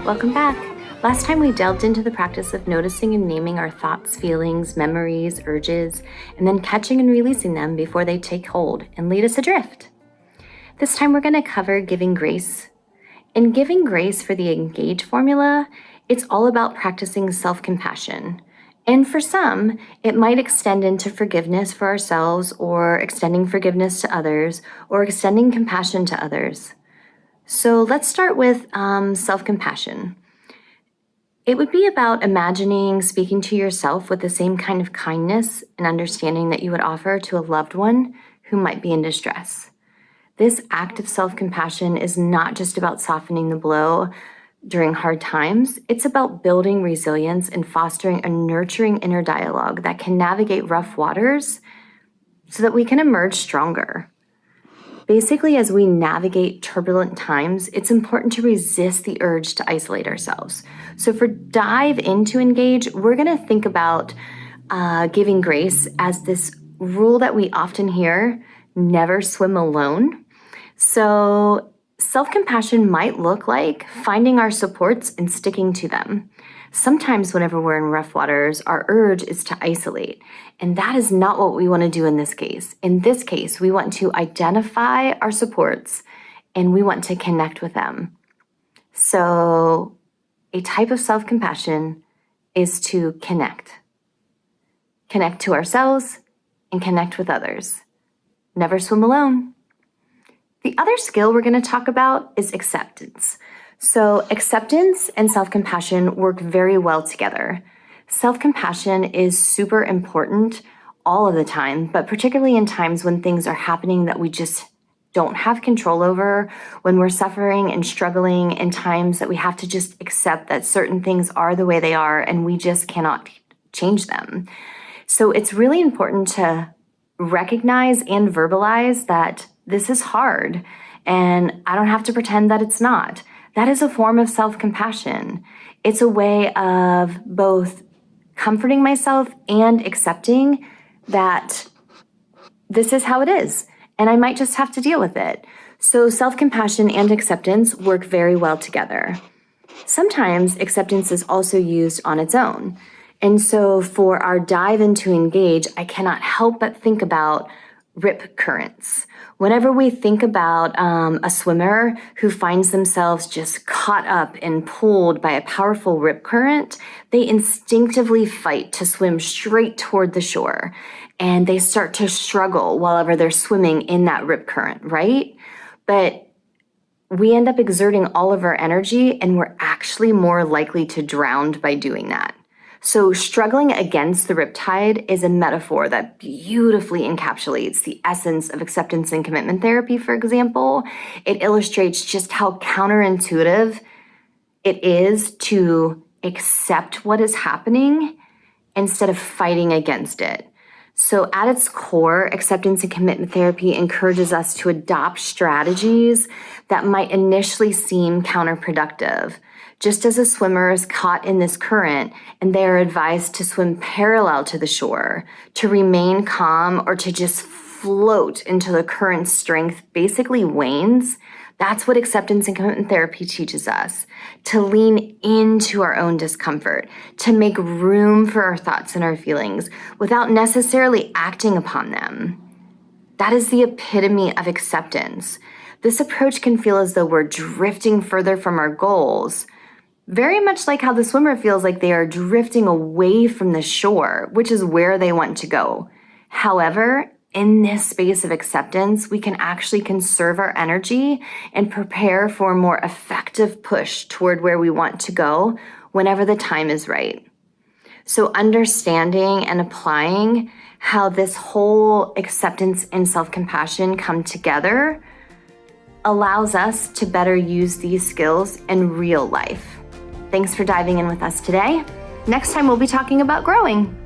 Welcome back. Last time we delved into the practice of noticing and naming our thoughts, feelings, memories, urges, and then catching and releasing them before they take hold and lead us adrift. This time we're going to cover giving grace. In giving grace for the Engage formula, it's all about practicing self-compassion. And for some, it might extend into forgiveness for ourselves, or extending forgiveness to others, or extending compassion to others. So let's start with self-compassion. It would be about imagining speaking to yourself with the same kind of kindness and understanding that you would offer to a loved one who might be in distress. This act of self-compassion is not just about softening the blow during hard times. It's about building resilience and fostering a nurturing inner dialogue that can navigate rough waters so that we can emerge stronger. Basically, as we navigate turbulent times, it's important to resist the urge to isolate ourselves. So for dive into Engage, we're going to think about giving grace as this rule that we often hear: never swim alone. So self-compassion might look like finding our supports and sticking to them. Sometimes whenever we're in rough waters, our urge is to isolate, and that is not what we want to do in this case. In this case, we want to identify our supports and we want to connect with them. So a type of self-compassion is to connect. Connect to ourselves and connect with others. Never swim alone. The other skill we're going to talk about is acceptance. So acceptance and self-compassion work very well together. Self-compassion is super important all of the time, but particularly in times when things are happening that we just don't have control over, when we're suffering and struggling, in times that we have to just accept that certain things are the way they are and we just cannot change them. So it's really important to recognize and verbalize that this is hard and I don't have to pretend that it's not. That is a form of self-compassion. It's a way of both comforting myself and accepting that this is how it is, and I might just have to deal with it. So self-compassion and acceptance work very well together. Sometimes acceptance is also used on its own. And so for our dive into Engage, I cannot help but think about rip currents. Whenever we think about a swimmer who finds themselves just caught up and pulled by a powerful rip current, they instinctively fight to swim straight toward the shore. And they start to struggle while they're swimming in that rip current, right? But we end up exerting all of our energy and we're actually more likely to drown by doing that. So struggling against the riptide is a metaphor that beautifully encapsulates the essence of acceptance and commitment therapy, for example. It illustrates just how counterintuitive it is to accept what is happening instead of fighting against it. So at its core, acceptance and commitment therapy encourages us to adopt strategies that might initially seem counterproductive. Just as a swimmer is caught in this current and they are advised to swim parallel to the shore, to remain calm, or to just float until the current's strength basically wanes, that's what acceptance and commitment therapy teaches us: to lean into our own discomfort, to make room for our thoughts and our feelings without necessarily acting upon them. That is the epitome of acceptance. This approach can feel as though we're drifting further from our goals, very much like how the swimmer feels like they are drifting away from the shore, which is where they want to go. However, in this space of acceptance, we can actually conserve our energy and prepare for a more effective push toward where we want to go whenever the time is right. So understanding and applying how this whole acceptance and self-compassion come together allows us to better use these skills in real life. Thanks for diving in with us today. Next time we'll be talking about growing.